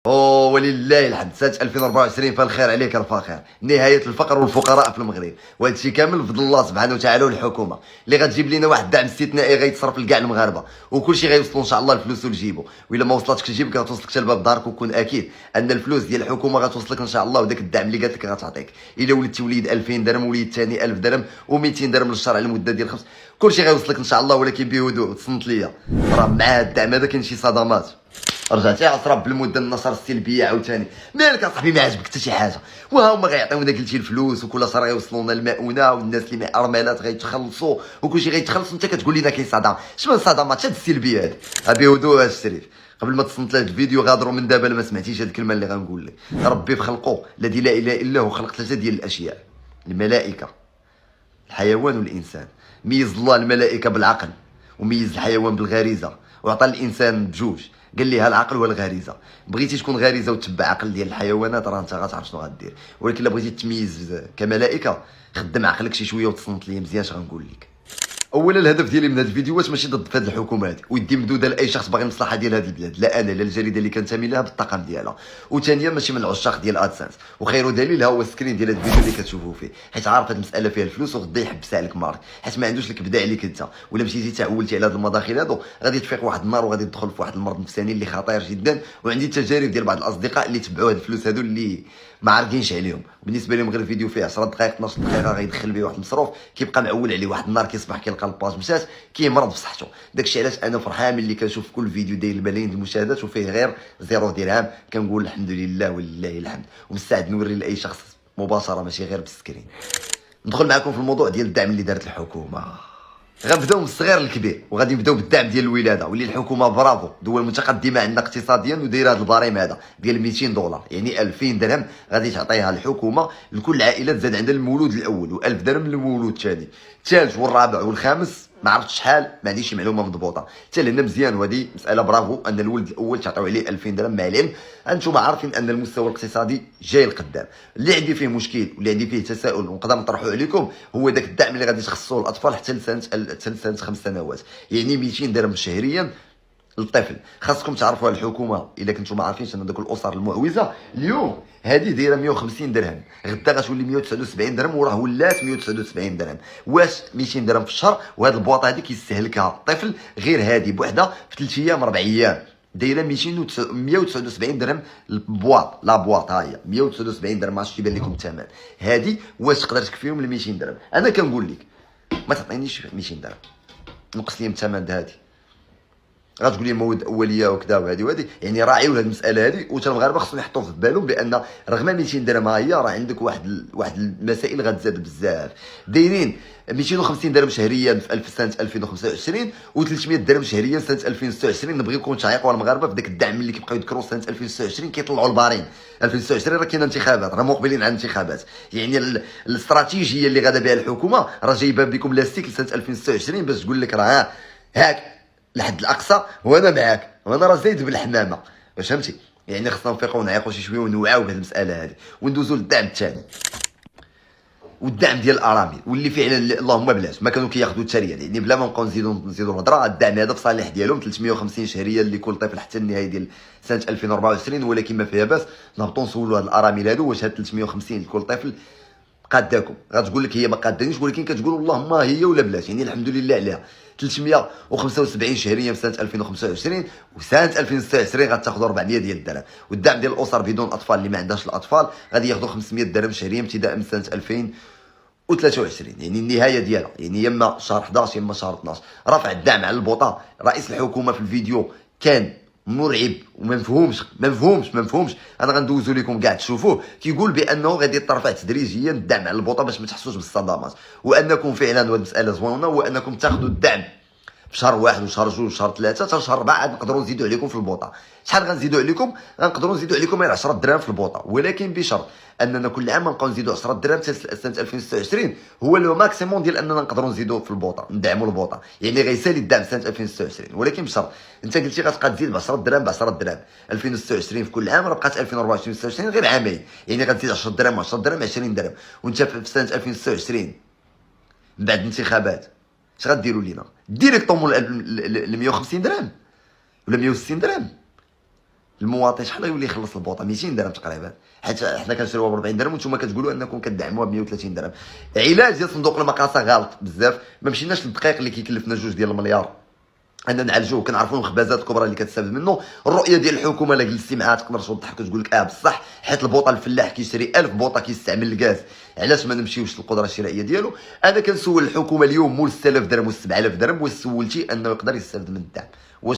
ولله الحمد. سنة 2024 فالخير عليك الفخير، نهاية الفقر والفقراء في المغرب، وهذا الشيء كامل بفضل الله سبحانه وتعالى والحكومة اللي غتجيب لنا واحد الدعم استثنائي غيتصرف لكاع المغاربة، وكل شيء غيوصلوا ان شاء الله الفلوس لجيبو، والا ما وصلتكش لجيبك غتوصلك حتى لباب دارك، وكون اكيد ان الفلوس ديال الحكومة غتوصلك ان شاء الله، وداك الدعم اللي قالت لك غتعطيك. الا وليتي وليد 2000 درهم، وليد ثاني 1000 درهم و200 درهم للشهر على المدة ديال كل شيء غيوصلك ان شاء الله، ولكن بهدوء. تصنت ليا راه مع الدعم هذا كاين شي صدمات، رجعتي عصراب بالمده النشر السلبيه عاوتاني. مالك اصاحبي ما عجبك حتى شي حاجه، وها هما غيعطيونا قلتي الفلوس، وكل شهر غيوصلونا المؤونه، والناس اللي مع ارملات غيتخلصوا، وكلشي غيتخلص، انت كتقول لنا كاين صدام. شنو الصدامات؟ هاد السلبيه هادي بهدوء الشريف. قبل ما تصنت لهاد الفيديو غادروا من دابا ما سمعتيش هاد الكلمه اللي غنقول لك. ربي في خلقه الذي لا اله الا هو خلق ثلاثه ديال الاشياء: الملائكه، الحيوان والانسان. ميز الله الملائكه بالعقل، وميز الحيوان بالغريزه، وعطى الانسان بجوج، قال لي ها العقل والغريزه. بغيتي تكون غريزه وتتبع عقل ديال الحيوانات راه انت غتعرف شنو غدير، ولكن الا بغيتي تميز كملائكه خدم عقلك شي شويه وتصنت لي مزيان اش غنقول لك. اولا الهدف ديالي من هاد الفيديوهات ماشي ضد هاد الحكومه هادي، ويدي ممدوده لاي شخص باغي المصلحه ديال هاد البلاد، لا انا لا الجريده اللي كنتمي لها بالطاقم ديالها. وثانيا ماشي من العشاق ديال ادسنس، وخير دليل هو السكرين ديال هاد الفيديو اللي كتشوفوا فيه، حيت عارف هاد المساله فيها الفلوس، وغدا يحبسها لك مارك، حيت ما عندوش لك بدا عليك انت. ولا مشيتي تعولتي على هاد المداخل هادو غادي تفيق واحد النهار وغادي تدخل في واحد المرض نفساني اللي خطير جدا. وعندي تجارب ديال بعض الاصدقاء اللي تبعوا هاد الفلوس هادو اللي ما عارفينش عليهم. بالنسبه لهم غير فيديو فيه 10 دقائق 12 دقيقه غيدخل به واحد المصروف، كيبقى معول عليه. واحد النهار كيصبح كيلقى الباج مشات، كيمرض في صحته. داكشي علاش انا فرحان ملي كنشوف كل فيديو داير الملايين المشاهدات وفيه غير 0 درهم، كنقول الحمد لله ولله الحمد، ومستعد نوري لاي شخص مباشره ماشي غير بالسكرين. ندخل معكم في الموضوع ديال الدعم اللي دارت الحكومه. غنبداو من الصغير للكبير، وغادي نبداو بالدعم ديال الولاده، واللي الحكومه برافو دول متقدمه عندنا اقتصاديا ودايره هذا البريم هذا ديال 200 دولار، يعني 2000 درهم غادي تعطيها الحكومه لكل عائله تزاد عندها المولود الاول، و1000 درهم للمولود الثاني، الثالث والرابع والخامس ما عرفتش شحال، ما عنديش شي معلومه مضبوطه حتى لهنا مزيان. وهذه مساله برافو ان الولد الاول تعطيو عليه 2000 درهم، مع العلم انتم عارفين ان المستوى الاقتصادي جاي لقدام. اللي عندي فيه مشكل واللي عندي فيه تساؤل ونقدر نطرحه عليكم هو داك الدعم اللي غادي تخصصوا الاطفال حتى لسنه 5 سنوات، يعني 200 درهم شهريا للطفل. خاصكم تعرفوا الحكومه الا كنتم ما عارفينش ان دوك الاسر المعوزه اليوم هذه دايره 150 درهم، غدا غتولي 179 درهم، وراه ولات 179 درهم. واش 200 درهم في الشهر؟ وهاد البواطه هذه كيستهلكها الطفل غير هذه بوحدها في 3 ايام 4 ايام، دايره 179 درهم البواط. لا بواط ها هي 179 درهم، ما عرفتش يبان لكم الثمن. هذه واش تقدر تكفيهم ال 200 درهم؟ انا كنقول لك ما تعطينيش 200 درهم، نقص لي الثمن هذه. غتقول لي مواد اوليه وكذا وهذه يعني راعيوا هذه المساله هذه. وتا المغاربه خصهم يحطوا في بالهم بان رغم 200 درهم ها هي راه عندك واحد المسائل غتزاد بزاف. دايرين 250 درهم شهريا في سنه 2025 و300 درهم شهريا سنه 2026. نبغيكم تعيقوا المغاربه في ذاك الدعم اللي كيبقاو يذكروا سنه 2026 كيطلعوا البارين. 2026 راه كاينه انتخابات، راه مقبلين على الانتخابات، يعني الاستراتيجيه اللي غادا بها الحكومه راه جايبه بكم لاستيك لسنه 2026 باش تقول لك راه هاك لحد الاقصى وانا معاك، وانا راه زايد بالحمامه. واش فهمتي؟ يعني خصنا نفيقوا ونعيقوا شي شويه ونوعاو بهذه المساله هذه، وندوزوا للدعم الثاني والدعم ديال الارامل، واللي فعلا اللهم بلاش ما كانوا كياخذوا التريال، يعني بلا ما نبقاو نزيدوا الهضره. الدعم هذا في صالح ديالهم 350 شهريا لكل طفل حتى النهايه ديال سنه 2024. ولكن ما فيها باس نهبطوا نسولوا هاد الارامل هادو واش هاد 350 لكل طفل قاداكم. غتقول لك هي ما قادانيش، ولكن كتقول اللهم هي ولا بلاش، يعني الحمد لله عليها. 375 شهريا في سنه 2025، وسنه 2026 غتاخذوا 400 ديال الدرهم. والدعم ديال الاسر بدون اطفال اللي ما عندهاش الاطفال غادي ياخذوا 500 درهم شهريا ابتداء من سنه 2023، يعني النهايه ديالها يعني يما شهر 11 يما شهر 12. رفع الدعم على البوطه، رئيس الحكومه في الفيديو كان مرعب وما مفهومش. انا غندوزو لكم كاع تشوفوه، كيقول بانه غادي يترفع تدريجيا الدعم على البوطه باش ما تحسوش بالصدمات، وانكم فعلا وهاد المساله زوينه، وانكم تاخذوا الدعم في شهر 1 وشهر 2 وشهر 3 حتى شهر 4 عاد نقدروا نزيدوا عليكم في البوطه. شحال غنزيدوا عليكم؟ غنقدروا نزيدوا عليكم غير 10 دراهم في البوطه، ولكن بشرط اننا كل عام غنبقاو نزيدوا 10 دراهم حتى سنه 2026 هو لو ماكسيموم ديال اننا نقدروا نزيدوا في البوطه، ندعموا البوطه، يعني غيسالي الدعم سنه 2026. ولكن بشرط انت قلتي غتبقى تزيد ب 10 دراهم ب 10 دراهم 2026 في كل عام، راه بقات 2024 26 غير عامين، يعني غتزيد 10 دراهم 10 دراهم 20 درهم. وانت في سنه 2026 من بعد الانتخابات اش غديروا لينا؟ ديريكتومون ل 150 درهم ولا 160 درهم؟ المواطن شحال غيولي يخلص البوطه؟ 200 درهم تقريبا، حيت حنا كنشريوها ب 40 درهم وانتم كتقولوا انكم كدعموها ب 130 درهم. علاج ديال صندوق المقاصه غلط بزاف، ما مشيناش للدقيق اللي كيكلفنا 2 ديال المليار اننا نعالجوه. كنعرفوا المخبزات الكبرى اللي كتستافد منه. الرؤيه ديال الحكومه الا جلستي معاها تقدر توضح كتقول لك بصح، حيت البوطه الفلاح كيشري 1000 بوطه كيستعمل الغاز، علاش ما نمشيوش للقدره الشرائيه ديالو؟ انا كنسول الحكومه اليوم مول 6000 درهم و 7000 درهم، واش سولتي انه يقدر يستافد من الدعم؟